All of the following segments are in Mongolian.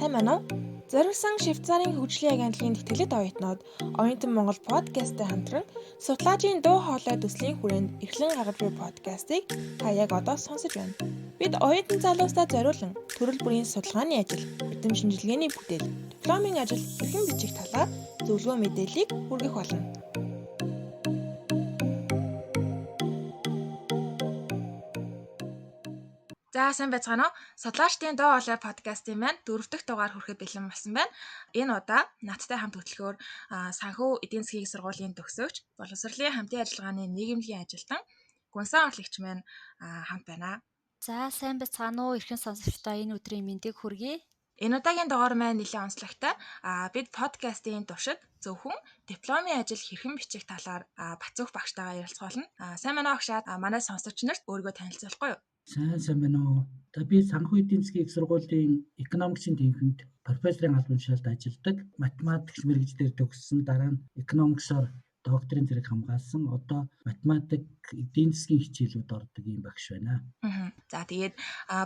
Сайн байна уу? Зориулсан Швейцарын хөгжлийн агентлагийн тэтгэлэг оюутнууд Оюутан Монгол подкасттай хамтран судлаачийн дуу хоолой төслийн хүрээнд эрхлэн гаргаж буй подкастыг та яг одоо сонсож байна. Бид оюутан залуустаа зориулан төрөл бүрийн судалгааны ажил, эрдэм шинжилгээний бүтээл, дипломын ажил хэрхэн бичих талаар зөвлөгөө мэдээллийг хүргэх болно. За сайн байцгаана уу? Судлаачдын доо хоолой подкастын маань 4 дахь дугаар хүрэхэд бэлэн болсон байна. Энэ удаа надтай хамт хөтлөхөөр санхүү эдийн засгийн сургуулийн төгсөгч, боловсролын хамтын ажиллагааны нийгэмлэгийн ажилтан Гүнсэн орлогч маань хамт байна. За сайн байцгаана уу? Эрхэм сонсогчдоо энэ өдрийн мэндийг хүргэе. Энэ удаагийн дугаар маань нэлээд онцлогтой. Бид подкастын туршид зөвхөн дипломын ажил хэрхэн бичих талаар Бацүх багштайгаа ярилцах болно. Сайн байна уу агшаад манай сонсогч нарт өөрийгөө танилцуулахгүй юу? Сайн байна уу. Би санхүү эдийн засгийн их сургуулийн экономиксын тэнхимд профессорын албан тушаалд ажилладаг. Математикч мэргэжлэр төгссөн, дараа нь экономиксоор докторийн зэрэг хамгаалсан. Одоо математик эдийн засгийн хичээлүүд ордог юм багш байна. За тэгээд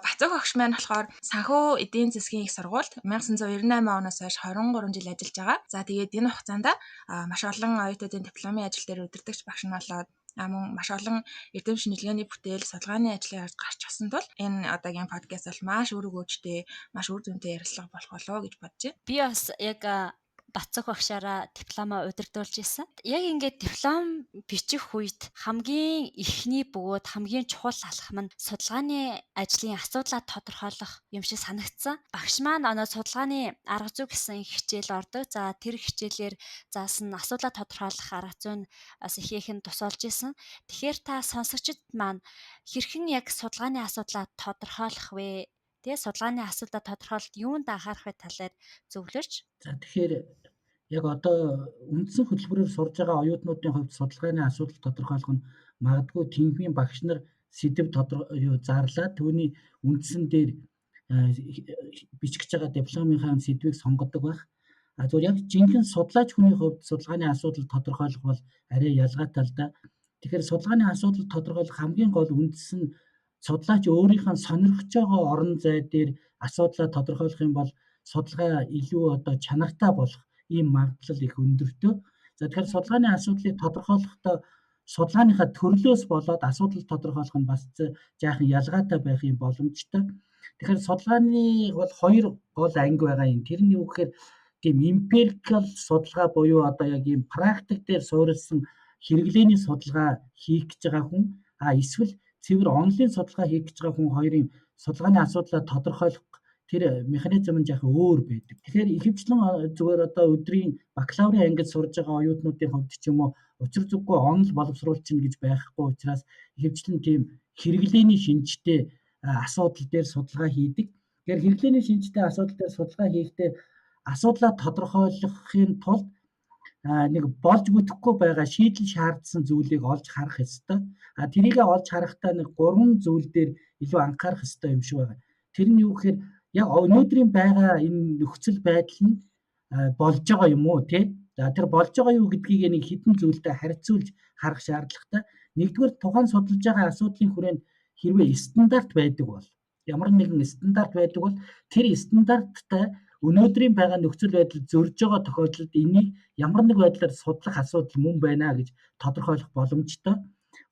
Бацүх багш маань болохоор санхүү эдийн засгийн их сургуульд 1998 оноос хойш 23 жил ажиллаж байгаа. За тэгээд энэ хугацаанд маш олон оюутнуудын дипломын ажил дээр удирдагч багш нь болоод мөн маш олон эрдэм шинжилгээний бүтээл, судалгааны ажлын гарч авсан тул энэ одоогийн подкаст бол маш үр өгөөжтэй, маш үр дүнтэй ярилцлага болох болов гэж бодож байна. Би бас яг Бацүх багшаараа дипломоо удирдуулж исэн. Яг ингээд диплом бичих үед хамгийн ихний бөгөөд хамгийн чухал алхам нь судалгааны ажлын асуудлаа тодорхойлох юм шиг санагдсан. Багш маань судалгааны арга зүй гэсэн хичээл ордог. За тэр хичээлээр заасан асуудлаа тодорхойлох арга зүй нь бас ихээхэн тусалж исэн. Тэгэхээр та сонсогчид маань хэрхэн яг судалгааны асуудлаа тодорхойлох вэ? Тэгээ судалгааны асуудлаа тодорхойлолт юунд анхаарах вэ талаар зөвлөж. За тэгэхээр яг одоо үндсэн хөтөлбөрөөр сурж байгаа оюутнуудын хувьд судалгааны асуудал тодорхойлох нь магадгүй тэнхимийн багш нар сэдэв зарлаад түүний үндсэн дээр бичих гэж байгаа дипломынхаа сэдвийг сонгодог байх. Зөвхөн яг жинхэнэ судлаач хүний хувьд судалгааны асуудал тодорхойлох бол арай ялгаатай л да. Тэгэхээр судалгааны асуудал тодорхойлох хамгийн гол үндэс нь судлаач өөрийнхөө сонирхож байгаа орон зай дээр асуудлаа тодорхойлох юм бол судалгаа илүү чанартай болох ийм магадлал их өндөртэй. За тэгэхээр судалгааны асуудлыг тодорхойлохдоо судалгааныхаа төрлөөс болоод асуудал тодорхойлох нь бас жаахан ялгаатай байх юм боломжтой. Тэгэхээр судалгааны бол хоёр гол анги байгаа юм. Тэр нь юу гэхээр тийм empirical судалгаа буюу яг ийм практик дээр суурилсан хэрэглээний судалгаа хийх гэж байгаа хүн эсвэл цэвэр онлын судалгаа хийх гэж байгаа хүн хоёрын судалгааны асуудлаа тодорхойлох тэр механизм нь жаахан өөр байдаг. Тэгэхээр ихэвчлэн зүгээр өдрийн бакалаврын ангид сурж байгаа оюутнуудын хувьд ч юм уу учир зүггүй онл боловсруулчин гэж байхгүй учраас ихэвчлэн тийм хэрэглээний шинжтэй асуудал дээр судалгаа хийдэг. Тэгэхээр хэрэглээний шинжтэй асуудал дээр судалгаа хийхдээ асуудлаа тодорхойлохын тулд нэг болж бүтэхгүй байгаа шийдэл шаардсан зүйлийг олж харах ёстой. Тэрийг олж харахтаа нэг 3 зүйл дээр илүү анхаарах ёстой юм шиг байна. Тэр нь юу гэхээр яг өнөөдрийн байгаа энэ нөхцөл байдал нь болж байгаа юм уу тий? За тэр болж байгаа юу гэдгийг нэг хідэн зүйлтэй харьцуулж харах шаардлагатай. Нэгдүгээр тухайн судалж байгаа асуудлын хүрээнд хэрвээ стандарт байдаг бол ямар нэгэн стандарт байдаг бол тэр стандарттай өнөөдрийн байгаа нөхцөл байдал зөрж байгаа тохиолдолд энийг ямар нэг байдлаар судлах асуудал мөн байна гэж тодорхойлох боломжтой.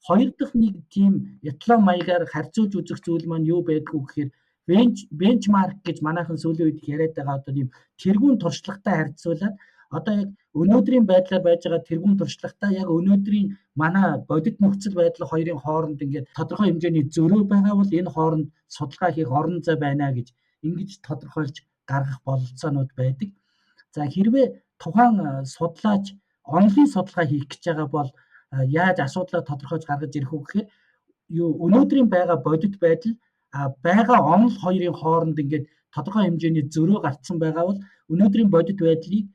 Хоёр дахь нэг тийм эталон маягаар харьцуулж үзэх зүйл маань юу байдгүй гэхээр бенчмарк гэж манайхан сүүлийн үед яриад байгаа тийм тэргүүн туршлагатай харьцуулаад яг өнөөдрийн байдлаар байж байгаа тэргүүн туршлагатай яг өнөөдрийн манай бодит нөхцөл байдал хоёрын хооронд ингээд тодорхой хэмжээний зөрөө байгаа бол энэ хооронд судалгаа хийх орон зай байна гэж ингэж тодорхойлж гаргах бололцоонууд байдаг. За хэрвээ тухайн судлаач онлын судалгаа хийх гэж байгаа бол яаж асуудлаа тодорхойлж гаргаж ирэх вэ гэхээр өнөөдрийн байгаа бодит байдал байгаа онл хоёрын хооронд ингээд тодорхой хэмжээний зөрөө гарцсан байгаа бол өнөөдрийн бодит байдлыг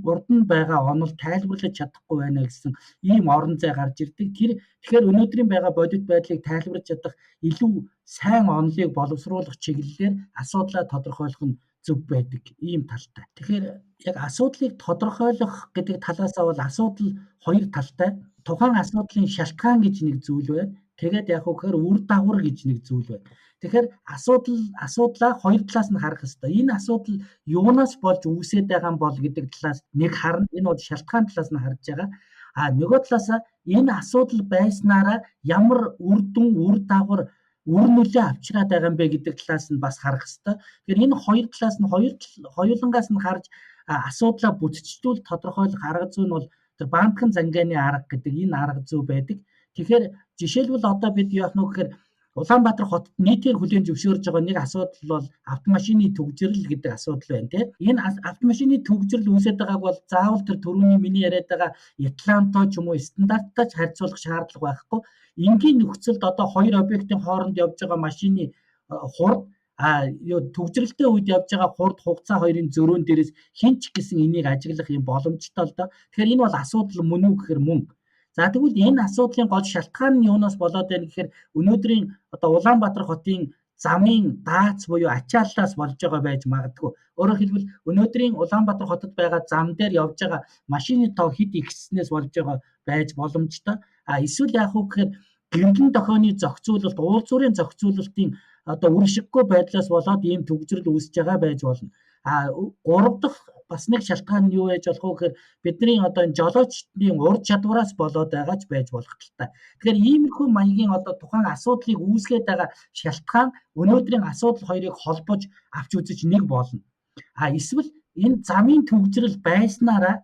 урд нь байгаа онол тайлбарлаж чадахгүй байна гэсэн ийм орон зай гарч ирдэг. Тэгэхээр өнөөдрийн байгаа бодит байдлыг тайлбарлаж чадах илүү сайн онолыг боловсруулах чиглэлээр асуудлаа тодорхойлох нь зөв байдаг ийм талтай. Тэгэхээр яг асуудлыг тодорхойлох гэдэг талаас бол асуудал хоёр талтай. Тухайн асуудлын шалтгаан гэж нэг зүйл байна. Тэгээд яг үхээр үр дагавар гэж нэг зүйл байна. Тэгэхээр асуудлаа хоёр талаас нь харах ёстой. Энэ асуудал юунаас болж үүсээд байгаа юм бол гэдэг талаас нэг харна. Энэ бол шалтгаан талаас нь харж байгаа. Нөгөө талаасаа энэ асуудал байснараа ямар үр дагавар үр нөлөө авчираад байгаа юм бэ гэдэг талаас нь бас харах ёстой. Тэгэхээр энэ хоёр талаас нь хоёулангаас нь харж асуудлаа бүтцжүүл тодорхойлох арга зүй нь бол тэр Баантхан Зангианы арга гэдэг энэ арга зүй байдаг. Тэгэхээр жишээлбэл одоо бид юу яах нь вэ гэхээр Улаанбаатар хотод нийтээр хүлээн зөвшөөрж байгаа нэг асуудал бол автомашины төгжрөл гэдэг асуудал байна тийм. Энэ автомашины төгжрөл үүсэж байгааг бол заавал тэр түрүүний миний яриад байгаа Атланто ч юм уу стандарттай ч харьцуулах шаардлага байхгүй. Энгийн нөхцөлд одоо хоёр объектын хооронд явж байгаа машины хурд төгжрөлтэй үед явж байгаа хурд хугацаа хоёрын зөрүүн дээрээс хэн ч гэсэн энийг ажиглах юм боломжтой л доо. Тэгэхээр энэ бол асуудал мөн үү гэхээр мөн. За тэгвэл энэ асуудлын гол шалтгаан нь юунаас болоод байна гэхээр өнөөдрийн одоо Улаанбаатар хотын замын даац буюу ачааллаас болж байгаа байж магадгүй. Өөрөөр хэлбэл өнөөдрийн Улаанбаатар хотод байгаа зам дээр явж байгаа машины тоо хэд ихснээс болж байгаа байж боломжтой. Эсвэл яах вэ гэхээр гэрэлэн дохионы зохицуулалт, уулзварын зохицуулалтын одоо үр шиггүй байдлаас болоод ийм төгжрөл үүсэж байгаа байж болно. Гурав дахь бас нэг шалтгаан нь юу байж болох вэ гэхээр бидний одоо энэ жолоочдын ур чадвараас болоод байгаач байж болох талтай. Тэгэхээр иймэрхүү маягийн одоо тухайн асуудлыг үүсгээд байгаа шалтгаан өнөөдрийн асуудал хоёрыг холбож авч үзэж нэг болно. Эсвэл энэ замын төгжрөл байснараа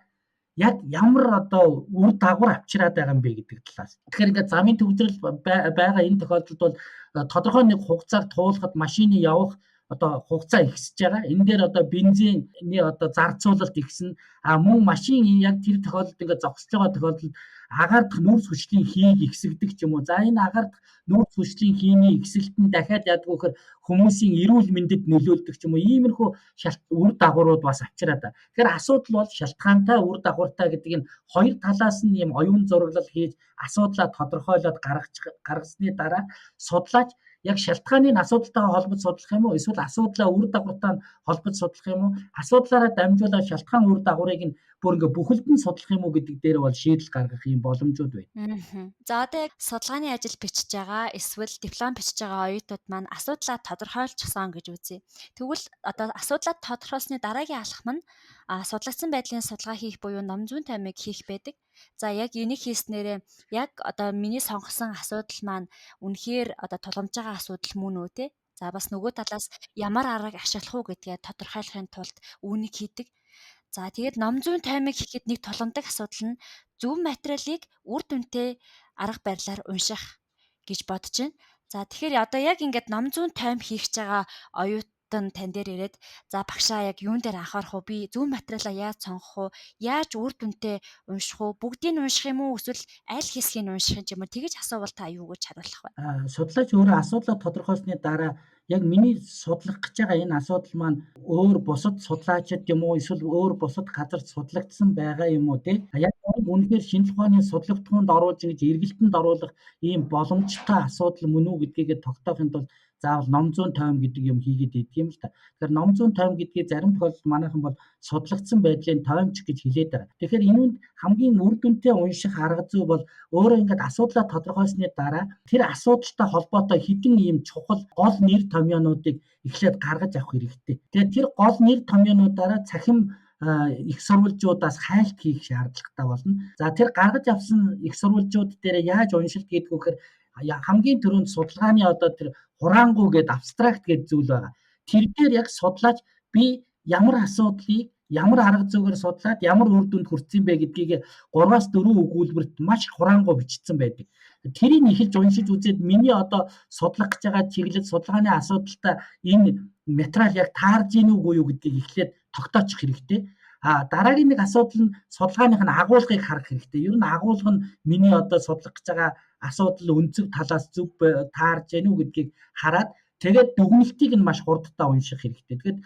яг ямар одоо үр дагавар авчираад байгаа юм бэ гэдэг талаас. Тэгэхээр ингээд замын төгжрөл байгаа энэ тохиолдолд бол тодорхой нэг хугацааг туулахад машины явах одоо хугацаа ихсэж байгаа. Энэ дээр одоо бензины одоо зарцуулалт ихснэ. Мөн машин яг тэр тохиолдолд ингээд зогсож байгаа тохиолдолд агаардах нүүрс хүчлийн хийг ихсэгдэг ч юм уу. За энэ агаардах нүүрс хүчлийн хийний ихсэлт нь дахиад яадаг вэ гэхээр хүмүүсийн эрүүл мэндэд нөлөөлдөг ч юм уу. Иймэрхүү үр дагаврууд бас авчираад байна. Тэгэхээр асуудал бол шалтгаантай үр дагавартай гэдэг энэ хоёр талаас нь ийм оюун зураглал хийж асуудлаа тодорхойлоод гаргасны дараа судлаач яг шалтгааныг асуудалтайгаа холбож судлах юм уу эсвэл асуудлаа үр дагавартай холбож судлах юм уу асуудлаараа дамжуулаад шалтгаан үр дагаврыг нь бүр ингээ бүхэлд нь судлах юм уу гэдэг дээр бол шийдэл гаргах юм боломжууд байна. За одоо яг судалгааны ажил бичиж байгаа эсвэл диплом бичиж байгаа оюутнууд маань асуудлаа тодорхойлчихсон гэж үзье. Тэгвэл одоо асуудлаа тодорхойлсны дараагийн алхам нь судлагдсан байдлын судалгаа хийх буюу ном зүйн таймыг хийх байдаг. За яг энийг хийснээрээ яг одоо миний сонгосон асуудал маань үнэхээр одоо тулгамж байгаа асуудал мөн үү те. За бас нөгөө талаас ямар аргыг ашиглах уу гэдгээ тодорхойлохын тулд үүнийг хийдэг. За тэгээд ном зүйн таймыг хийхэд нэг тулгамдаг асуудал нь зөв материалыг үр дүнтэй арга барилаар унших гэж бодож байна. За тэгэхээр одоо яг ингээд ном зүйн тайм хийх байгаа оюутан тань дээр ирээд за багшаа яг юун дээр анхаарах уу? Би зөв материалаа яаж сонгох уу? Яаж үр дүнтэй унших уу? Бүгдийг нь унших юм уу? Эсвэл аль хэсгийг нь унших юм бол тэгэж асуувал та юу гэж хариулах вэ? Судлаач өөрөө асуудлаа тодорхойлсны дараа яг миний судлах гэж байгаа энэ асуудал маань өөр бусад судлаачид юм уу эсвэл өөр бусад газарт судлагдсан байгаа юм уу те яг үнэхээр шинжлэх ухааны судлагтгоонд оруулж ингэж эргэлтэнд оруулах ийм боломжтой асуудал мөн үү гэдгийг тогтоохын тулд заавал ном зүйн тайм гэдэг юм хийгээд идэх юм л та. Тэгэхээр ном зүйн тайм гэдгийг зарим тохиолдолд манайхан бол судлагдсан байдлын таймч гэж хэлээд байгаа. Тэгэхээр энүүнд хамгийн үр дүнтэй унших арга зүй бол өөрөө ингээд асуудлаа тодорхойлсны дараа тэр асуудалтай холбоотой хэдэн ийм чухал гол нэр томьёонуудыг эхлээд гаргаж авах хэрэгтэй. Тэгээд тэр гол нэр томьёонуудаараа цахим их сурвалжуудаас хайлт хийх шаардлагатай болно. За тэр гаргаж авсан их сурвалжууд дээр яаж уншилт гэдэг вэ гэхээр хамгийн түрүүнд судалгааны одоо тэр хураангуй гэдэг абстракт гэдэг зүйл байгаа. Тэр дээр яг судлаач би ямар асуудлыг ямар арга зүйгээр судлаад ямар үр дүнд хүрсэн бэ гэдгийг 3-4 өгүүлбэрт маш хураангуй бичсэн байдаг. Тэрийг эхэлж уншиж үзээд миний одоо судлах гэж байгаа чиглэл судалгааны асуудалтай энэ материал яг таарж ийн үгүй юу гэдгийг эхлээд тогтоочих хэрэгтэй. Дараагийн нэг асуудал нь судалгааных нь агуулгыг харах хэрэгтэй. Ер нь агуулга нь миний одоо судлах гэж байгаа асуудал өнцөг талаас зөв таарж ийн үү гэдгийг хараад тэгээд дүгнэлтийг нь маш хурдтай унших хэрэгтэй. Тэгэхээр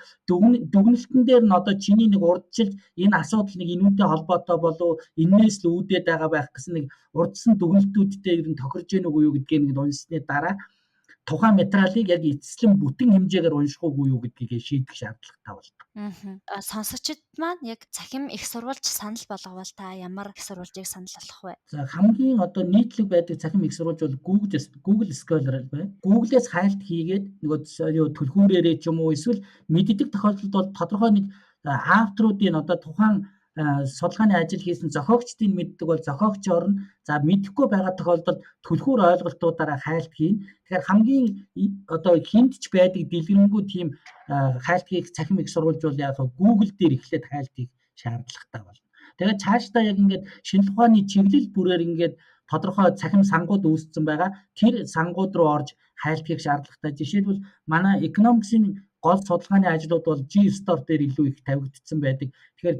дүгнэлтэн дээр нь одоо чиний нэг урдчилж энэ асуудал нэг энүүнтэй холбоотой болов энээс л үүдээд байгаа байх гэсэн нэг урдсан дүгнэлтүүдтэй ер нь тохирж ийн үгүй юу гэдгийг нэг уншсны дараа тухайн материалыг яг эцэслэн бүтэн хэмжээгээр унших уугүй юу гэдгийг шийдэх шаардлагатай болно. Сонсогчид маань яг цахим их сурвалж санал болговол та ямар их сурвалжийг санал болгох вэ? За хамгийн одоо нийтлэг байдаг цахим их сурвалж бол Google Scholar байна. Google-ээс хайлт хийгээд нөгөө түлхүүрээрээ ч юм уу эсвэл мэддэг тохиолдолд бол тодорхой нэг авторуудын одоо тухайн судалгааны ажил хийсэн зохиогчдын мэддэг бол зохиогч орно. За мэдэхгүй байгаа тохиолдолд түлхүүр ойлголтуудаараа хайлт хийн. Тэгэхээр хамгийн одоо хинтж байдаг дэлгэрэнгүй тийм хайлт хийх цахим их сурвалж бол яг Google дээр эхлээд хайлт хийх шаардлагатай болно. Тэгээд цаашдаа яг ингээд шинэ ухааны чиглэл бүрээр ингээд тодорхой цахим сангууд үүссэн байгаа. Тэр сангууд руу орж хайлт хийх шаардлагатай. Жишээлбэл манай economics-ийн гол судалгааны ажлууд бол G-Store дээр илүү их тавигдсан байдаг. Тэгэхээр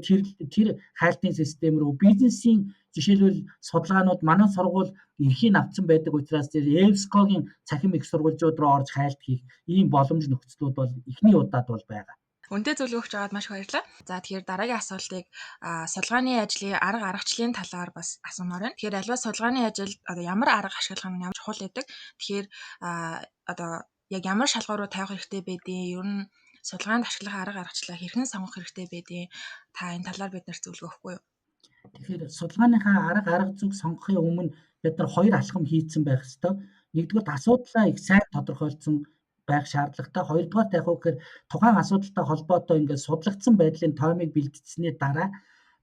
тэр хайлтын систем рүү бизнесийн жишээлбэл судалгаанууд манай сургууль эрхийг авсан байдаг учраас тэр EBSCO-гийн цахим их сурвалжууд руу орж хайлт хийх ийм боломж нөхцлүүд бол эхний удаад бол байгаа. Үнэтэй зөвлөгөө өгч байгаад маш их баярлалаа. За тэгэхээр дараагийн асуултыг судалгааны ажлын арга аргачлалын талаар бас асуумаар байна. Тэгэхээр аливаа судалгааны ажилд одоо ямар арга ашиглах нь ямар чухал байдаг. Тэгэхээр одоо яг ямар шалгуур руу тавих хэрэгтэй байдیں۔ Ер нь судалгаанд ашиглах арга аргачлалаа хэрхэн сонгох хэрэгтэй байдیں۔ Та энэ талаар биднэрт зөвлөгөө өгөхгүй юу? Тэгэхээр судалгааныхаа арга зүг сонгохын өмнө бид нар хоёр алхам хийцэн байх ёстой. Нэгдүгээр асуудлаа их сайн тодорхойлсон байх шаардлагатай. Хоёрдугаар яг үгээр тухайн асуудалтай холбоотой ингээд судлагдсан байдлын тоймыг бэлтгэсний дараа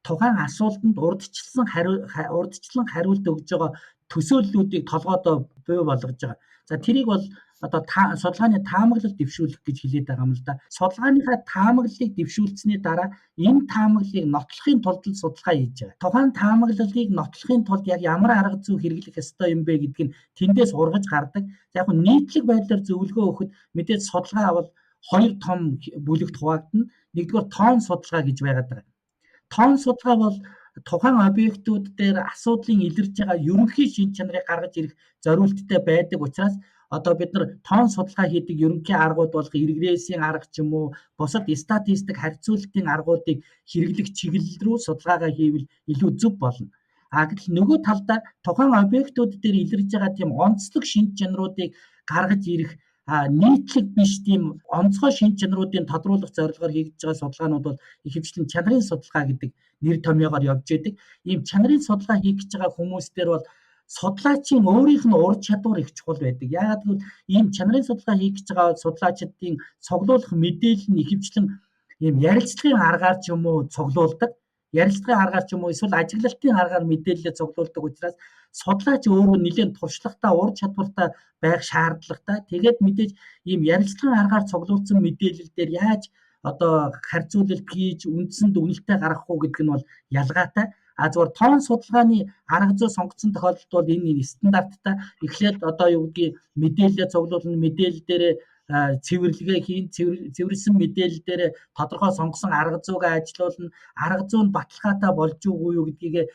тухайн асуултанд урдчлан хариулт өгж байгаа төсөөллүүдийг толгойдоо бий болгож байгаа. За тэрийг бол одоо судалгааны таамаглал дэвшүүлэх гэж хэлээд байгаа юм л да. Судалгааныхаа таамаглалыг дэвшүүлсэний дараа энэ таамаглалыг нотлохын тулд судалгаа хийж байгаа. Тухайн таамаглалыг нотлохын тулд яг ямар арга зүй хэрэглэх ёстой юм бэ гэдг нь тэндээс ургаж гардаг. Яг нь нийтлэг байдлаар зөвлөгөө өгөхөд мэдээж судалгаа бол хоёр том бүлэгт хуваагдана. Нэгдүгээр тоон судалгаа гэж байгаад байгаа. Тоон судалгаа бол тухайн объектууд дээр асуудлын илэрж байгаа ерөнхий шин чанарыг гаргаж ирэх зориулттай байдаг учраас одоо бид нар тоон судалгаа хийдэг ерөнхий аргууд болох регрессийн арга ч юм уу бусад статистик харьцуулалтын аргуудыг хэрэглэх чиглэл рүү судалгаагаа хийвэл илүү зөв болно. Гэтэл нөгөө талдаа тухайн объектууд дээр илэрж байгаа тийм онцлог шин чанаруудыг гаргаж ирэх нийтлэг биш тийм онцгой шин чанаруудын тодруулах зорилгоор хийгдэж байгаа судалгаанууд бол ихэвчлэн чанарын судалгаа гэдэг нэр томьёогоор явж байдаг. Ийм чанарын судалгаа хийх гэж байгаа хүмүүс дээр бол судлаачийн өөрийнх нь ур чадвар их чухал байдаг. Яагаад гэвэл ийм чанарын судалгаа хийх гэж байгаа судлаачдын цуглуулах мэдээлэл нь ихэвчлэн ийм ярилцлагын аргаар ч юм уу цуглуулдаг. Ярилцлагын аргаар ч юм уу эсвэл ажиглалтын аргаар мэдээлэлээ цуглуулдаг учраас судлаач өөрөө нэлээд туршлагатай ур чадвартай байх шаардлагатай. Тэгээд мэдээж ийм ярилцлагын аргаар цуглуулсан мэдээлэл дээр яаж одоо харьцуулалт хийж үндсэн дүгнэлтээ гаргах уу гэдэг нь бол ялгаатай. Зүгээр тоон судалгааны арга зүй сонгогдсон тохиолдолд бол энэ стандарттай эхлээд одоо юу гэдгийг мэдээлэлээ цуглуулна, мэдээлэл дээр цэвэрлэгээ хийн, цэвэрлсэн мэдээлэл дээр тодорхой сонгосон арга зүйгээ ажилуулна, арга зүй нь баталгаатай болж үгүй юу гэдгийг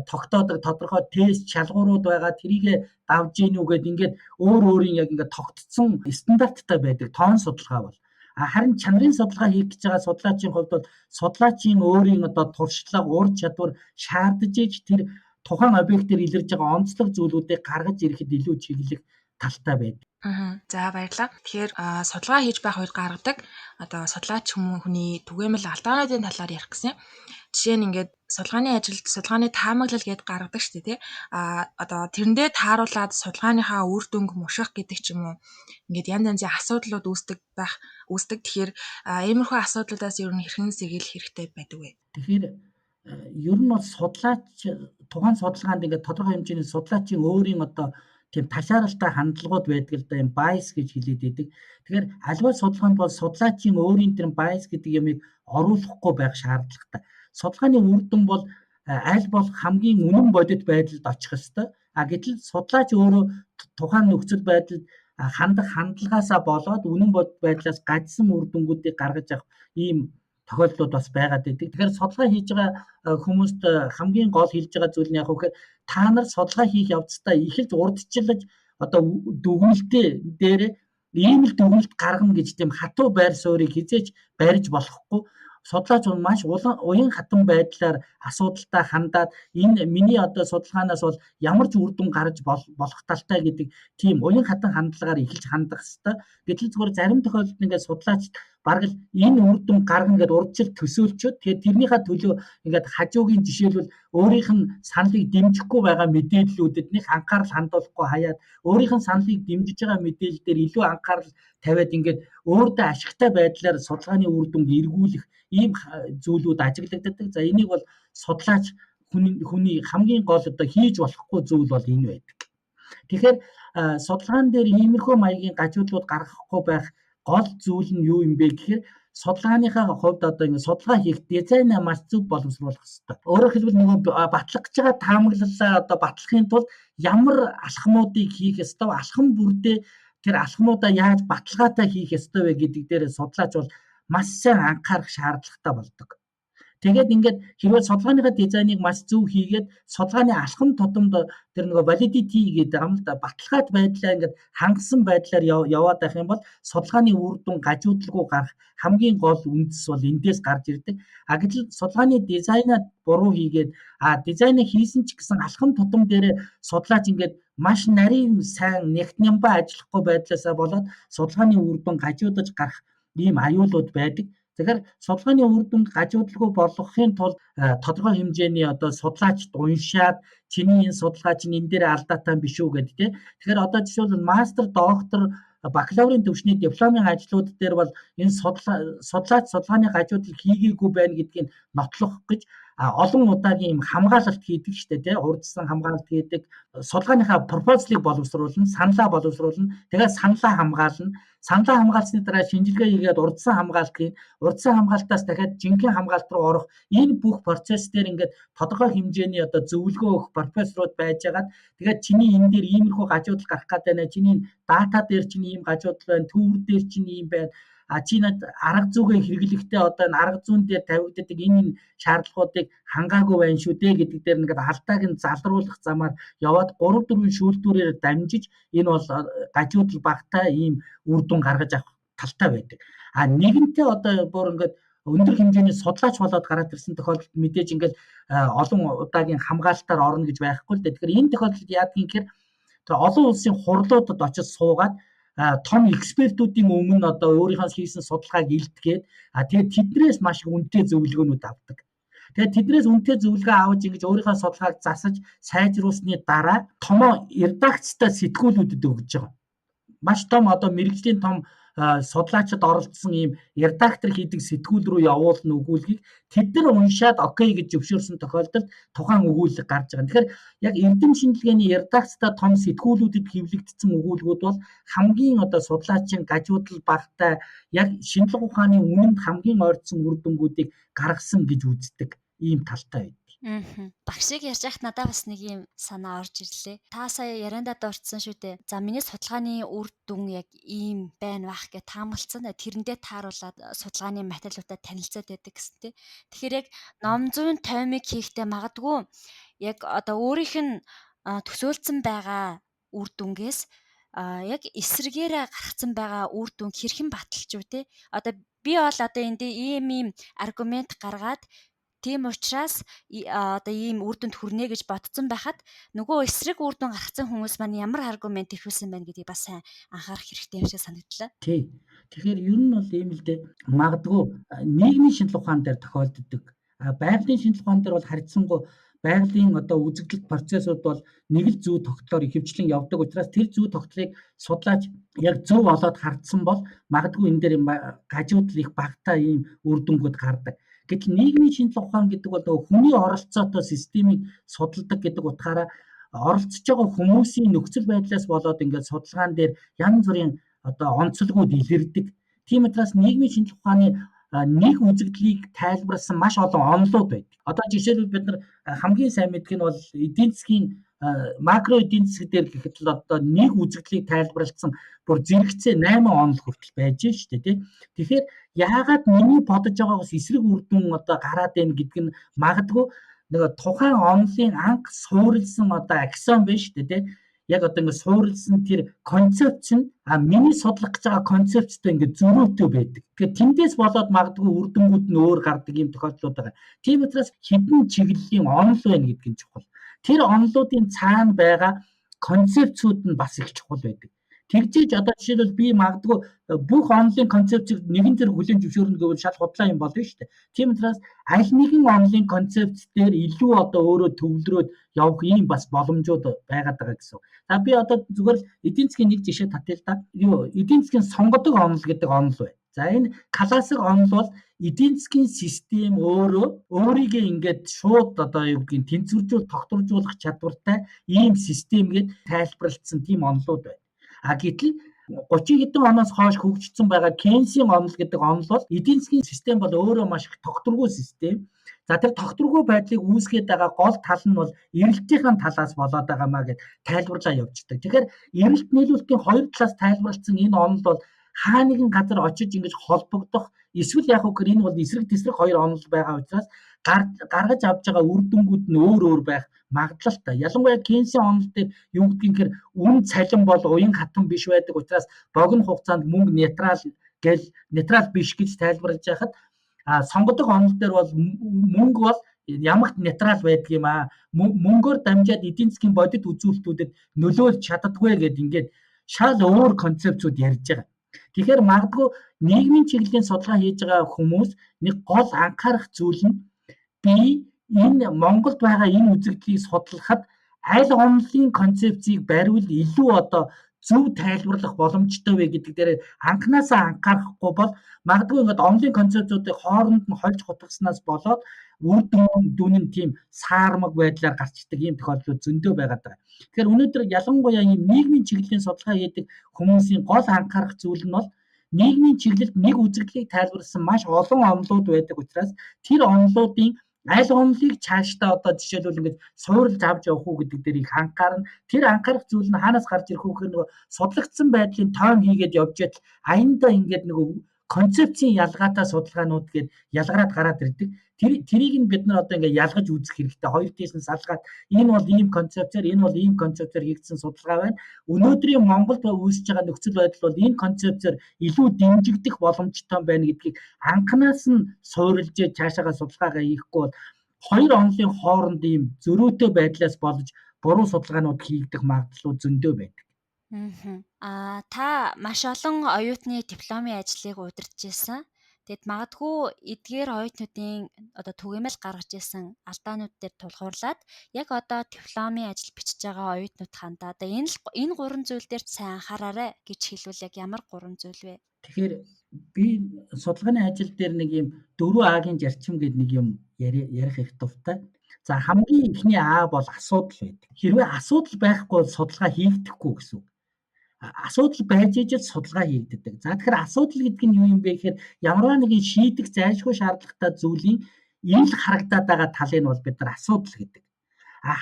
тогтоодог тодорхой тест шалгуурууд байгаа. Тэрийг давж ийн үгээд ингээд өөрийн яг ингээд тогтцсон стандарттай байдаг тоон судалгаа бол. Харин чанарын судалгаа хийх гэж байгаа судлаачийн хувьд бол судлаачийн өөрийн одоо туршлага, ур чадвар шаардж иж тэр тухайн объектээр илэрж байгаа онцлог зүйлүүдийг гаргаж ирэхэд илүү чиглэх талтай байдаг. За баярлалаа. Тэгэхээр судалгаа хийж байх үед гаргадаг одоо судлаач хүний түгээмэл алдаануудын талаар ярих гэсэн. Жишээ нь ингээд судалгааны ажилд судалгааны таамаглал гэдээ гаргадаг шүү дээ, тий. Одоо тэрэндээ тааруулаад судалгааныхаа үр дүнг муших гэдэг ч юм уу. Ингээд янз янзын асуудлууд үүсдэг. Тэгэхээр иймэрхүү асуудлуудаас ер нь хэрхэн сэргийлэх хэрэгтэй байдаг вэ? Тэгэхээр ер нь бол судлаач тухайн судалгаанд ингээд тодорхой хэмжээний судлаачийн өөрийн одоо тийм ташааралтай хандлагууд байдаг л да, юм bias гэж хэлээд байдаг. Тэгэхээр аливаа судалгаанд бол судлаачийн өөрийн тэр bias гэдэг ямыг оруулахгүй байх шаардлагатай. Судалгааны үр дүн бол аль болох хамгийн үнэн бодит байдалд очих ёстой. Гэтэл судлаач өөрөө тухайн нөхцөл байдалд хандах хандлагаасаа болоод үнэн бодит байдлаас гажсан үр дүнгуудыг гаргаж авах ийм тохиолдлууд бас байгаад байдаг. Тэгэхээр судалгаа хийж байгаа хүмүүст хамгийн гол хэлж байгаа зүйл нь яг үхээр та нар судалгаа хийх явцдаа эхэлж урдчлаж одоо дүгнэлтээ дээр ийм л дүгнэлт гаргана гэж тийм хатуу байр суурийг хизээж барьж болохгүй. судлаач маш уян хатан байдлаар асуудалтай хандаад энэ миний одоо судалгаанаас бол ямар ч үр дүн гарч болох талтай гэдэг тийм уян хатан хандлагаар эхэлж хандах хэвээр. Гэтэл зүгээр зарим тохиолдолд ингээд судлаач бараг л энэ үр дүн гаргана гэдээ урдчил төсөөлчөөд тэгээд тэрнийхээ төлөө ингээд хажуугийн жишээлбэл өөрийнх нь саналыг дэмжихгүй байгаа мэдээллүүдэд нэг анхаарал хандуулахгүй хаяад өөрийнх нь саналыг дэмжиж байгаа мэдээлэл дээр илүү анхаарал тавиад ингээд өөртөө ашигтай байдлаар судалгааны үр дүнг эргүүлэх ийм зүйлүүд ажиглагддаг. За энийг бол судлаач хүний хамгийн гол одоо хийж болохгүй зүйл бол энэ байдаг. Тэгэхээр судалгаан дээр иймэрхүү маягийн гажуудлууд гаргахгүй байх гол зүйл нь юу юм бэ гэхээр судалгааныхаа хувьд одоо ингэ судалгаа хийх дизайнаа маш зөв боловсруулах хэрэгтэй. Өөрөөр хэлбэл нөгөө батлах гэж байгаа таамаглалаа одоо батлахын тулд ямар алхмуудыг хийх ёстой, алхам бүрдээ тэр алхмуудаа яаж баталгаатай хийх ёстой вэ гэдэг дээр судлаач бол маш сайн анхаарах шаардлагатай болдог. Тэгээд ингээд хэрвээ судалгааныхаа дизайныг маш зөв хийгээд судалгааны алхам тутамд тэр нөгөө validity гэдэг юм л да баталгаат байдлаа ингээд хангасан байдлаар яваад байх юм бол судалгааны үр дүн гажуудалгүй гарах хамгийн гол үндэс бол эндээс гарч ирдэг. Гэтэл судалгааны дизайнаа буруу хийгээд дизайнаа хийсэн ч гэсэн алхам тутам дээр судлаач ингээд маш нарийн сайн нягт нямбаа ажиллахгүй байдлаасаа болоод судалгааны үр дүн гажуудаж гарах ийм аюулууд байдаг. Тэгэхээр судалгааны үр дүнд гажуудалгүй болгохын тулд тодорхой хэмжээний одоо судлаачд уншаад чиний энэ судалгаа чинь энэ дээр алдаатай биш үү гэдэг тийм. Тэгэхээр одоо жишээлбэл мастер, доктор, бакалаврын түвшний дипломын ажлууд дээр бол энэ судлаач судалгааны гажуудал хийгээгүй байна гэдгийг нотлох гэж олон удаагийн юм хамгаалалт хийдэг шүү дээ тийм. Урдсан хамгаалалт хийдэг, судалгааныхаа пропозалыг боловсруулна, саналаа боловсруулна, тэгээд саналаа хамгаална. Саналаа хамгаалсны дараа шинжилгээ хийгээд урдсан хамгаалт хийн. Урдсан хамгаалтаас дахиад жинхэнэ хамгаалт руу орох энэ бүх процесс дээр ингээд тодорхой хэмжээний одоо зөвлөгөө өгөх профессорууд байжгаад тэгээд чиний энэ дээр иймэрхүү гажуудал гарах гэдэг байна. Чиний дата дээр чинь ийм гажуудал байна, төвөр дээр чинь ийм байна. Чи над арга зүйгээ хэрэглэхдээ одоо энэ арга зүүн дээр тавигддаг энэ шаардлагуудыг хангаагүй байна шүү дээ гэдэг дээр ингээд алдааг нь залруулах замаар яваад 3-4 шүүлтүүрээр дамжиж энэ бол гажуудал багтаа ийм үр дүн гаргаж авах талтай байдаг. Нэгэнтээ одоо бүр ингээд өндөр хэмжээний судлаач болоод гараад ирсэн тохиолдолд мэдээж ингээд олон удаагийн хамгаалтаар орно гэж байхгүй л дээ. Тэгэхээр энэ тохиолдолд яадаг юм гэхээр тэр олон улсын хурлуудад очиж суугаад том экспертүүдийн өмнө одоо өөрийнхөө хийсэн судалгааг илтгээд тэгээд тэднээс маш их үнэтэй зөвлөгөөнүүд авдаг. Тэгээд тэднээс үнэтэй зөвлөгөө авч ингэж өөрийнхөө судалгааг засаж сайжруулсны дараа томоо редакцтай сэтгүүлүүдэд өгж байгаа. Маш том одоо мэрэгжлийн том судлаачид оролцсон ийм редактор хийдэг сэтгүүл рүү явуулна өгүүлгийг тэд нар уншаад окей гэж зөвшөөрсөн тохиолдолд тухайн өгүүлэг гарч байгаа. Тэгэхээр яг эрдэм шинжилгээний редакцтай том сэтгүүлүүдэд хэвлэгдсэн өгүүлгүүд бол хамгийн одоо судлаачийн гажуудал багтай яг шинжилгээ ухааны үнэнд хамгийн ойртсон үр дүнгуудыг гаргасан гэж үздэг ийм талтай байдаг. Багшиг ярьж яхад надад бас нэг юм санаа орж ирлээ. Та сая яриандаа дурдсан шүү дээ. За миний судалгааны үр дүн яг ийм байна байх гэж таамагласан. Тэрэндээ тааруулаад судалгааны материалуудаа танилцаад байдаг гэсэн тий. Тэгэхээр яг ном зүйн томыг хийхдээ магадгүй яг одоо өөрийнх нь төсөөлсөн байгаа үр дүнгээс яг эсрэгээрээ гаргацсан байгаа үр дүн хэрхэн баталж үү тий. Одоо би бол одоо энд ийм аргумент гаргаад тийм учраас одоо ийм үр дүнд хүрнэ гэж бодсон байхад нөгөө эсрэг үр дүн гаргацсан хүмүүс маань ямар аргумент ихүүлсэн байна гэдгийг бас сайн анхаарах хэрэгтэй юм шиг санагдлаа. Тий. Тэгэхээр ер нь бол ийм л дээ. Магадгүй нийгмийн шинжилгээ ухаан дээр тохиолддог. Байгалийн шинжилгээ ухаан дээр бол харьцангуй байгалийн одоо үзэгдэл процессууд бол нэг л зүй тогтолоор ихэвчлэн явдаг учраас тэр зүй тогтолыг судлаач яг зөв олоод хардсан бол магадгүй энэ дээр гажуудал их багтаа ийм үр дүнгууд гардаг. Гэтэл нийгмийн шинжилгээ ухаан гэдэг бол хүний оролцоотой системийг судалдаг гэдэг утгаараа оролцож байгаа хүмүүсийн нөхцөл байдлаас болоод ингээд судалгаан дээр янз бүрийн одоо онцлогуд илэрдэг. Тийм учраас нийгмийн шинжилгээ ухааны нэг үзэгдлийг тайлбарласан маш олон онолууд байдаг. Одоо жишээлбэл бид нар хамгийн сайн мэддэг нь бол эдийн засгийн макро эдийн засаг дээр гэхэд л одоо нэг үзэгдлийг тайлбарлсан бүр зэрэгцээ 8 онол хүртэл байж шүү дээ тий. Тэгэхээр яагаад миний бодож байгаагаас эсрэг үр дүн одоо гараад байна гэдг нь магадгүй нэг тухайн онолын анх суурилсан одоо аксиом биш үү тий. яг одоо ингээд суурилсан тэр концепц нь миний судлах гэж байгаа концепцтэй ингээд зөрүүтэй байдаг. Тэгэхээр тэндээс болоод магадгүй үр дүнгууд нь өөр гардаг юм тохиолдлууд байгаа. Тийм учраас хідэн чиглэлийн онол байна гэдэг нь чухал. Тэр онолуудын цаана байгаа концепцүүд нь бас их чухал байдаг. Тэгжээж одоо жишээлбэл би магадгүй бүх онлын концепцийг нэгэн зэрэг хүлээн зөвшөөрнө гэвэл шал худлаа юм болно шүү дээ. Тийм учраас аль нэгэн онлын концепц дээр илүү одоо өөрөө төвлөрөөд явах ийм бас боломжууд байгаад байгаа гэсэн. За би одоо зүгээр л эдийн засгийн нэг жишээ татъя л да. Эдийн засгийн сонгодог онол гэдэг онол байна. За энэ классик онол бол эдийн засгийн систем өөрөө өөрийгөө ингээд шууд одоо юу гэдгийг тэнцвэржүүл тогтворжуулах чадвартай ийм систем гээд тайлбарлагдсан тийм онолууд байна. Гэтэл 30 хэдэн оноос хойш хөгжсөн байгаа Кейнсийн онол гэдэг онол бол эдийн засгийн систем бол өөрөө маш их тогтворгүй систем. За тэр тогтворгүй байдлыг үүсгээд байгаа гол тал нь бол эрэлтийн талаас болоод байгаамаа гэж тайлбарлаа явуулдаг. Тэгэхээр эрэлт нийлүүлэлтийн хоёр талаас тайлбарлагдсан энэ онол бол хаа нэгэн газар очиж ингэж холбогдох эсвэл яг үгээр энэ бол эсрэг тесрэг хоёр онол байгаа учраас гаргаж авч байгаа үр дүнгууд нь өөр байх магадлалтай. Ялангуяа Кейнсийн онол дээр юу гэдгийг үн цалин бол уян хатан биш байдаг учраас богино хугацаанд мөнгө нейтрал биш гэж тайлбарлаж байхад сонгодог онол дээр бол мөнгө бол ямагт нейтрал байдаг юм аа. Мөнгөөр дамжаад эдийн засгийн бодит үзүүлэлтүүдэд нөлөөлж чаддаггүй гэдэг ингээд шал өөр концепцүүд ярьж байгаа. Тэгэхээр магадгүй нийгмийн чиглэлийн судалгаа хийж байгаа хүмүүс нэг гол анхаарах зүйл нь би энэ Монголд байгаа энэ үзэгдлийг судлахад аль онлын концепцийг бариул илүү одоо зөв тайлбарлах боломжтой вэ гэдэг дээр анханасаа анхаарахгүй бол магадгүй ингээд онлын концепцуудыг хооронд нь хольж хутгаснаас болоод үр дүн нь тийм саармаг байдлаар гарчдаг ийм тохиолдлууд зөндөө байгаад байгаа. Тэгэхээр өнөөдөр ялангуяа ийм нийгмийн чиглэлийн судалгаа хийдэг хүмүүсийн гол анхаарах зүйл нь бол нийгмийн чиглэлд нэг үзэгдлийг тайлбарласан маш олон онолууд байдаг учраас тэр онолуудын аль онолыг цаашдаа одоо жишээлбэл ингэж суурилж авч явах уу гэдэг дээр их анхаарна. Тэр анхаарах зүйл нь хаанаас гарч ирэх вэ гэхээр нөгөө судлагдсан байдлын тоон хийгээд явж байтал аяндаа ингээд нөгөө концепцийн ялгаатай судалгаанууд гээд ялгараад гараад ирдэг. Тэрийг нь бид нар одоо ингээд ялгаж үзэх хэрэгтэй. Хоёр тийш нь салгаад энэ бол ийм концепцээр, энэ бол ийм концепцээр хийгдсэн судалгаа байна. Өнөөдрийн Монголд үүсэж байгаа нөхцөл байдал бол энэ концепцээр илүү дэмжигдэх боломжтой байна гэдгийг анханаас нь суурилж цаашаага судалгаагаа хийхгүй бол хоёр онолын хооронд ийм зөрүүтэй байдлаас болж буруу судалгаанууд хийгдэх магадлал зөндөө байдаг. Та маш олон оюутны дипломын ажлыг удирдах байсан. Тэгэд магадгүй эдгээр оюутнуудын одоо түгээмэл гаргаж ирсэн алдаанууд дээр тулгуурлаад яг одоо дипломын ажил бичиж байгаа оюутнууд хандаа одоо энэ гурван зүйл дээр сайн анхаараарай гэж хэлвэл яг ямар гурван зүйл вэ? Тэгэхээр би судалгааны ажил дээр нэг юм 4А-гийн зарчим гэдэг нэг юм ярих их дуртай. За хамгийн ихний А бол асуудал байдаг. Хэрвээ асуудал байхгүй бол судалгаа хийгдэхгүй гэсэн үг. Асуудал байж ижил судалгаа хийгддэг. За тэгэхээр асуудал гэдэг нь юу юм бэ гэхээр ямарваа нэгэн шийдэх зайлшгүй шаардлагатай зүйлийн ил харагдаад байгаа талыг нь бол бид нар асуудал гэдэг.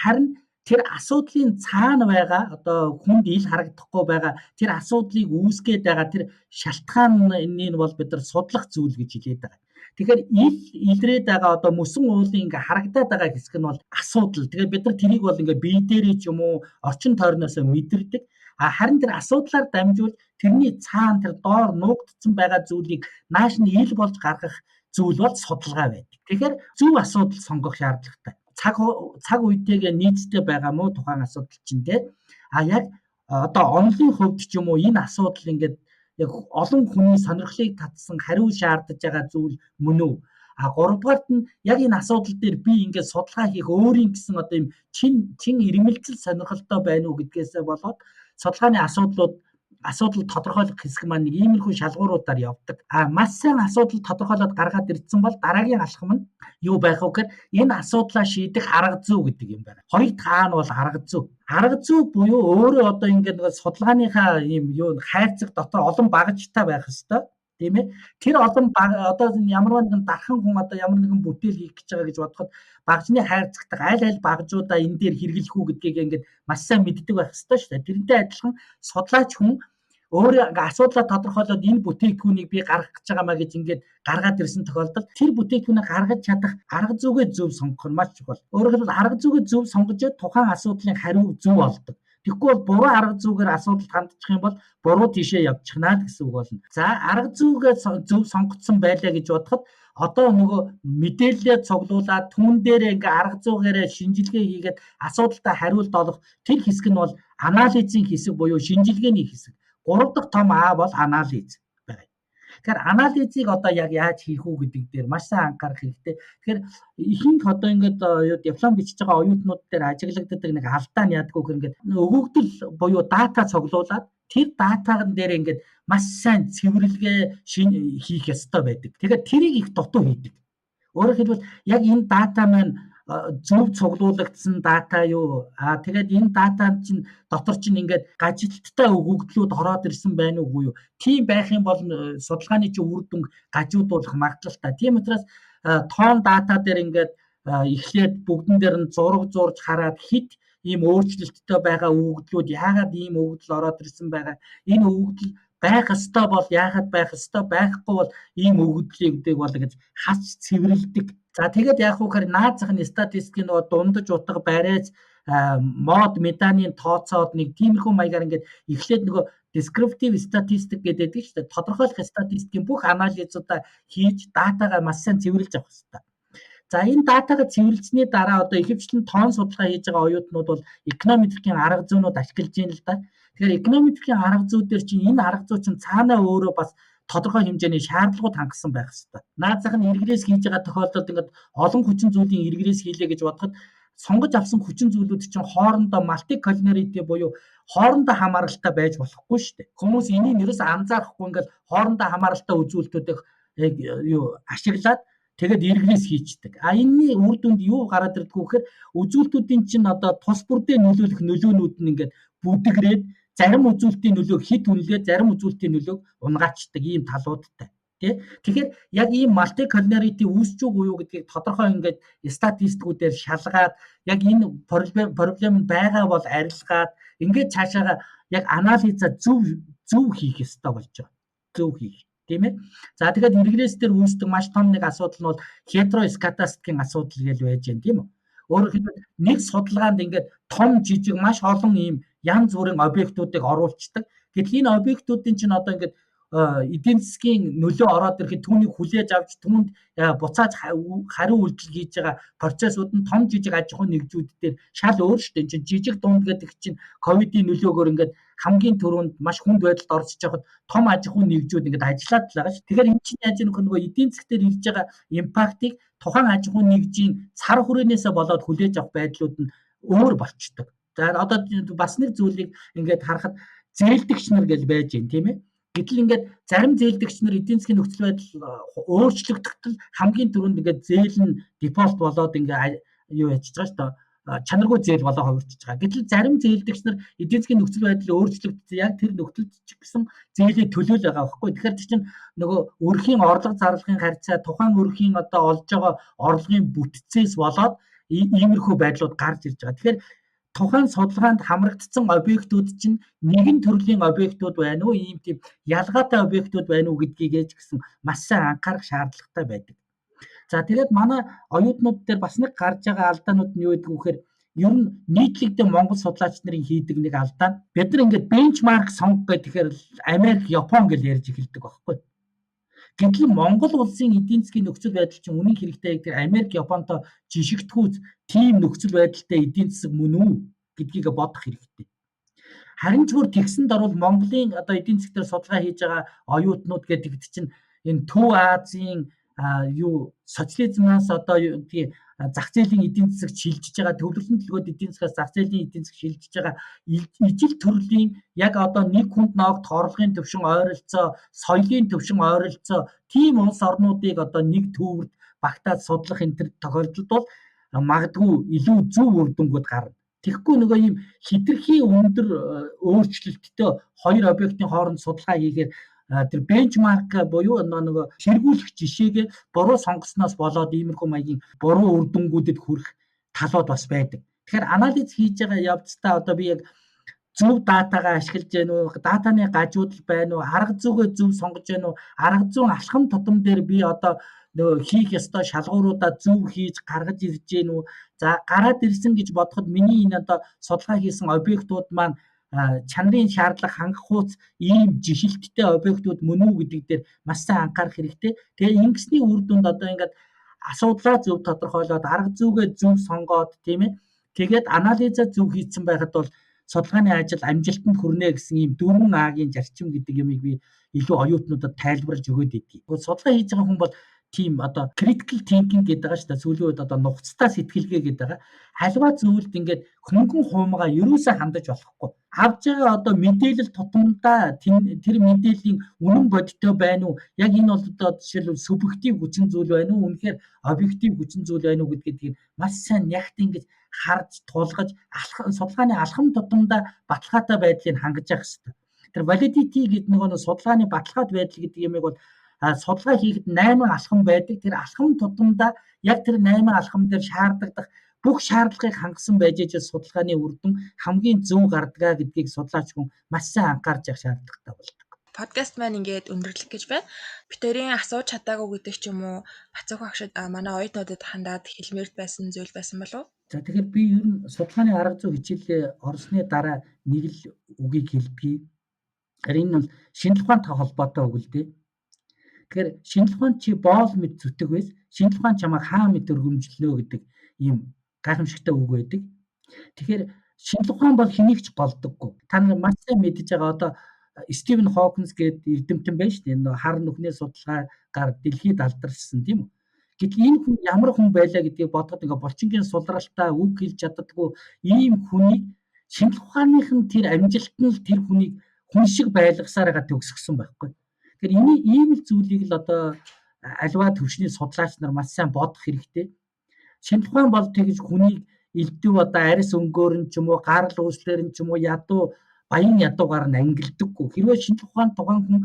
Харин тэр асуудлын цаана байгаа одоо хүнд ил харагдахгүй байгаа тэр асуудлыг үүсгээд байгаа тэр шалтгааныг нь бол бид нар судлах зүйл гэж хэлээд байгаа. Тэгэхээр илрээд байгаа одоо мөсөн уулын ингээ харагдаад байгаа хэсэг нь бол асуудал. Тэгэхээр бид нар тэрийг бол ингээ бие дээрээ ч юм уу орчин тойрноос мэдэрдэг. Харин тэр асуудлаар дамжуул тэрний цаана тэр доор нуугдсан байгаа зүйлийг нааш нь ил болж гаргах зүйл бол судалгаа байдаг. Тэгэхээр зөв асуудал сонгох шаардлагатай. Цаг үетэйгээ нийцтэй байгаа мó тухайн асуудал чинь те. Яг одоо онлын хувьд ч юм уу энэ асуудал ингээд яг олон хүний сонирхлыг татсан хариу шаардаж байгаа зүйл мөн үү? Гуравдугаарт нь яг энэ асуудал дээр би ингээд судалгаа хийх өөрийн гэсэн одоо юм чин ирмэлцэл сонирхолтой байна уу гэдгээсээ болоод судалгааны асуудал тодорхойлох хэсэг маань нэг иймэрхүү шалгууруудаар явдаг. Маш сайн асуудал тодорхойлоод гаргаад ирсэн бол дараагийн алхам нь юу байх вэ гэхээр энэ асуудлаа шийдэх арга зүй гэдэг юм байна. Хоёр дахь нь бол арга зүй. Арга зүй буюу өөрөө одоо ингээд нэг судалгааныхаа ийм юу хайрцаг дотор олон багажтай байх ёстой. Тийм ээ. Тэр олон одоо ямар нэгэн дархан хүн одоо ямар нэгэн бүтээл хийх гэж байгаа гэж бодоход багжны хайрцагтай аль багжуудаа энэ дээр хэрэглэх үү гэдгийг ингээд маш сайн мэддэг байх ёстой шүү дээ. Тэрнтэй адилхан судлаач хүн өөрөө асуудлаа тодорхойлоод энэ бүтээгдэхүүнийг би гаргах гэж байгаамаа гэж ингээд гаргаад ирсэн тохиолдолд тэр бүтээгдэхүүнийг гаргаж чадах арга зүйгээ зөв сонгох нь маш чухал. Өөрөөр хэлбэл арга зүйгээ зөв сонгож тухайн асуудлын хариу зөв олдог. Тэгэхгүй бол буруу арга зүйгээр асуудалд хандчих юм бол буруу тишээ явчихна гэсэн үг болно. За арга зүйгээ зөв сонгогдсон байлаа гэж бодоход одоо нөгөө мэдээлэлээ цуглуулад түүн дээрээ ингээ арга зүйгээрээ шинжилгээ хийгээд асуудалтай хариулт олох тэр хэсэг нь бол анализийн хэсэг буюу шинжилгээний хэсэг. Гурав дахь том А бол анализ байна. Тэгэхээр анализыг одоо яг яаж хийх үү гэдэг дээр маш сайн анхаарах хэрэгтэй. Тэгэхээр ихэнх одоо ингээд диплом бичиж байгаа оюутнууд дээр ажиглагддаг нэг алдаа нь яадаг вэ гэхээр ингээд өгөгдөл буюу дата цуглуулад тэр датагийн дээр ингээд маш сайн цэвэрлэгээ хийх ёстой байдаг. Тэгэхээр тэрийг их дутуу хийдэг. Өөрөөр хэлбэл яг энэ дата маань зөв цуглуулагдсан дата юу? Тэгээд энэ дата чинь дотор чинь ингээд гажигдaltaй өгөгдлүүд ороод ирсэн байна уугүй юу? Тийм байх юм бол судалгааны чинь үр дүн гажуудуулах магадлалтай. Тийм учраас тоон дата дээр ингээд эхлээд бүгдэн дээр нь зураг зурж хараад хит ийм өөрчлөлттэй байгаа өгөгдлүүд яагаад ийм өгөгдөл ороод ирсэн байгаа? Энэ өгөгдөл байх ёстой бол яагаад байх ёстой, байхгүй бол ийм өгөгдлийг бол гэж хас цэвэрлэдэг. За тэгээд яг үхээр наад зах нь статистикийн нөгөө дундаж утга бариац мод метанийн тооцоод нэг тиймэрхүү маягаар ингээд эхлээд нөгөө descriptive statistic гэдэг чинь шүү дээ. Тодорхойлох статистикийн бүх анализуудаа хийж датагаа маш сайн цэвэрлж авах хэрэгтэй. За энэ датагаа цэвэрлсэний дараа одоо ихэвчлэн тоон судалгаа хийж байгаа оюутнууд бол эконометрикийн арга зүйнүүд ашиглаж байна л да. Тэгэхээр эконометрикийн арга зүйдэр чинь энэ арга зүй чинь цаанаа өөрөө бас тодорхой хэмжээний шаардлагууд хангасан байх хэрэгтэй. Наад зах нь эргэрээс хийж байгаа тохиолдолд ингээд олон хүчин зүйлийн эргэрээс хийлээ гэж бодоход сонгож авсан хүчин зүйлүүд чинь хоорондоо multi-collinearity буюу хоорондоо хамааралтай байж болохгүй шүү дээ. Хүмүүс энийг ерөөс анзаарахгүй ингээд хоорондоо хамааралтай үзүүлэлтүүдийг ашиглаад тэгээд эргэрээс хийчдэг. Энэний үр дүнд юу гараад ирдэг вэ гэхээр үзүүлэлтүүдийн чинь одоо тус бүрдээ нөлөөлөх нөлөөнүүд нь ингээд бүдэгрээд зарим үзүүлэлтийн нөлөөг хит үнэлээд зарим үзүүлэлтийн нөлөөг унгаачдаг ийм талуудтай. Тэгэхээр яг ийм multi-collinearity үүсч үгүй юу гэдгийг тодорхой ингээд статистикүүдээр шалгаад яг энэ проблем байгаа бол арилгаад ингээд цаашаа яг анализа зөв хийх ёстой болж байгаа. Зөв хийх. Тийм ээ. За тэгэхээр эргэрээс дээр үүсдэг маш том нэг асуудал нь бол heteroscedastic-ийн асуудал гэж байж байна тийм үү? Өөрөөр хэлбэл нэг судалгаанд ингээд том жижиг маш олон ийм янз бүрийн объектуудыг оруулцдаг. Гэтэл энэ объектуудын чинь одоо ингээд эдийн засгийн нөлөө ороод ирэхэд түүнийг хүлээж авч түүнд буцааж хариу үйлдэл хийж байгаа процессууд нь том жижиг аж ахуйн нэгжүүдээр шал өөр шүү дээ. Чинь жижиг дунд гэдэг чинь ковидын нөлөөгөөр ингээд хамгийн түрүүнд маш хүнд байдалд орж ичээд том аж ахуйн нэгжүүд ингээд ажиллаад л байгаа шүү. Тэгэхээр энэ чинь яаж нөгөө эдийн засгээр ирж байгаа импактыг тухайн аж ахуйн нэгжийн цар хүрээнээсээ болоод хүлээж авах байдлууд нь өөр болчдөг. За одоо бас нэг зүйлийг ингээд харахад зээлдэгч нар гэж байж байна тийм ээ. Гэтэл ингээд зарим зээлдэгч нар эдийн засгийн нөхцөл байдал өөрчлөгдөхдөл хамгийн түрүүнд ингээд зээл нь дефолт болоод ингээд юу яж байгаа шүү дээ. Чанаргүй зээл болоо хувирчиж байгаа. Гэтэл зарим зээлдэгч нар эдийн засгийн нөхцөл байдал өөрчлөгдсөн яг тэр нөхцөлд ч гэсэн зээлээ төлөөл байгаа байхгүй. Тэгэхээр чинь нөгөө өрхийн орлого зарлагын харьцаа тухайн өрхийн одоо олж байгаа орлогын бүтцээс болоод иймэрхүү байдлууд гарч ирж байгаа. Тэгэхээр тухайн судалгаанд хамрагдсан объектууд чинь нэгэн төрлийн объектууд байна уу, ийм тийм ялгаатай объектууд байна уу гэдгийг ээж гэсэн маш сайн анхаарах шаардлагатай байдаг. За тэгээд манай оюутнууд дээр бас нэг гарч байгаа алдаанууд нь юу гэдэг вэ гэхээр ер нь нийтлэгдээ Монгол судлаач нарын хийдэг нэг алдаа. Бид нар ингээд бенчмарк сонго гэхээр Америк, Япон гэж ярьж эхэлдэг байхгүй. Гэтэл Монгол улсын эдийн засгийн нөхцөл байдал чинь үнэн хэрэгтэй гэдэг Америк, Японтой жишигдэхүүц тийм нөхцөл байдалтай эдийн засаг мөн үү гэдгийг бодох хэрэгтэй. Харин ч бүр тэгсэнд орвол Монголын одоо эдийн засаг дээр судалгаа хийж байгаа оюутнууд гэдэг чинь энэ Төв Азийн социализмаас одоо зах зээлийн эдийн засаг шилжиж байгаа төвлөрсөн төлгөөд эдийн засгаас зах зээлийн эдийн засаг шилжиж байгаа ижил төрлийн яг одоо нэг хүнд ноогт орлогын төвшин ойролцоо, соёлын төвшин ойролцоо тийм улс орнуудыг одоо нэг төвөрд багтаад судлах энэ төр тохиолдолд бол магадгүй илүү зөв үр дүнгууд гарна. Тэгэхгүй нөгөө ийм хэтэрхий өндөр өөрчлөлттэй хоёр объектын хооронд судалгаа хийхээр тэр бенчмарк буюу нөгөө хэрэгүүлэх жишээгээ буруу сонгосноос болоод иймэрхүү маягийн буруу үр дүнгүүдэд хүрэх талууд бас байдаг. Тэгэхээр анализ хийж байгаа явцдаа одоо би яг зөв датагаа ашиглаж гэнэ үү, датаны гажуудал байна уу, арга зүйгээ зөв сонгож гэнэ үү, арга зүйн алхам тутам дээр би одоо нөгөө хийх ёстой шалгууруудаа зөв хийж гаргаж ирж гэнэ үү? За гараад ирсэн гэж бодоход миний энэ одоо судалгаа хийсэн объектууд маань чанарын шаардлага хангах хууц ийм жишилттэй объектууд мөн үү гэдэг дээр маш сайн анхаарах хэрэгтэй. Тэгээ ингэсний үр дүнд одоо ингээд асуудлаа зөв тодорхойлоод арга зүйгээ зөв сонгоод тийм ээ. Тэгээд анализаа зөв хийсэн байхад бол судалгааны ажил амжилтанд хүрнэ гэсэн ийм 4А-гийн зарчим гэдэг юмыг би илүү оюутнуудад тайлбарлаж өгөөд идэв. Судалгаа хийж байгаа хүн бол тийм одоо critical thinking гэдэг байгаа шүү дээ. Сүүлийн үед одоо нухацтай сэтгэлгээ гэдэг байгаа. Халиваа зүйлд ингээд хөнгөн хуумгаа ерөөсөө хандаж болохгүй. Авж байгаа одоо мэдээлэл тутамдаа тэр мэдээллийн үнэн бодиттой байна уу? Яг энэ бол одоо жишээлбэл субъектив хүчин зүйл байна уу? Үнэхээр объектив хүчин зүйл байна уу гэдгийг маш сайн нягт ингэж харж тулгаж судалгааны алхам тутамдаа баталгаатай байдлыг хангаж явах хэрэгтэй. Тэр validity гэдэг нөгөө судалгааны баталгаат байдал гэдэг юмыг бол судалгаа хийхэд 8 алхам байдаг. Тэр алхам тутамдаа яг тэр 8 алхам дээр шаардлагадах бүх шаардлагыг хангасан байж ижил судалгааны үр дүн хамгийн зөв гардгаа гэдгийг судлаач хүн маш сайн анхаарч явах шаардлагатай болдог. Подкаст маань ингээд өндөрлөх гэж байна. Битэрийн асууж чадаагүй гэдэг ч юм уу Бацах багшид манай оюутнуудад хандаад хэлмээр байсан зүйл байсан болов уу? За тэгэхээр би ер нь судалгааны арга зүй хичээлээ орсны дараа нэг л үгийг хэлбэе. Энэ нь шинжлэх ухаантай холбоотой үг л дээ. Тэгэхээр шинжлэх ухаан чи боол мэд зүтэг байс, шинжлэх ухаан чамайг хаа мэд өргөмжлөнө гэдэг ийм гайхамшигтай үг байдаг. Тэгэхээр шинжлэх ухаан бол хэнийг ч голдоггүй. Та нар маш сайн мэдж байгаа одоо Стивен Хокинс гэдэг эрдэмтэн байна шүү дээ. Энэ хар нүхний судалгаагаар дэлхийд алдаршсан тийм үү? Гэтэл энэ хүн ямар хүн байлаа гэдгийг бодоход ингээ булчингийн сулралтай үг хэлж чаддаггүй ийм хүнийг шинжлэх ухааных нь тэр амжилт нь тэр хүнийг хүн шиг байлгасаар байгаа төгсгсөн байхгүй. Тэгэхээр энэ ийм л зүйлийг л одоо аливаа төвчний судлаач нар маш сайн бодох хэрэгтэй. Шинжлэх ухаан бол тэгж хүнийг элдв одоо арьс өнгөөр нь ч юм уу гарал үүслэр нь ч юм уу ядуу баян ядуугаар нь ангилдаггүй. Хэрвээ шинжлэх ухаан тухайн хүн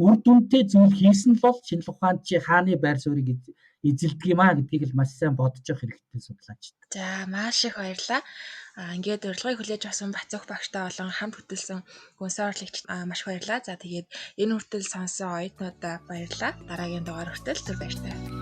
үр дүнтэй зүйл хийсэн л бол шинжлэх ухаан чи хааны байр суурийг эзэлдэг юм а гэдгийг л маш сайн бодож явах хэрэгтэй судлаач. За маш их баярлалаа. Ингээд урилгыг хүлээж авсан Бацах багштай болон хамт хөтөлсөн гүнсэн орлогч маш их баярлалаа. За тэгээд энэ хүртэл сонсон оюутнуудаа баярлалаа. Дараагийн дугаар хүртэл түр баяртай.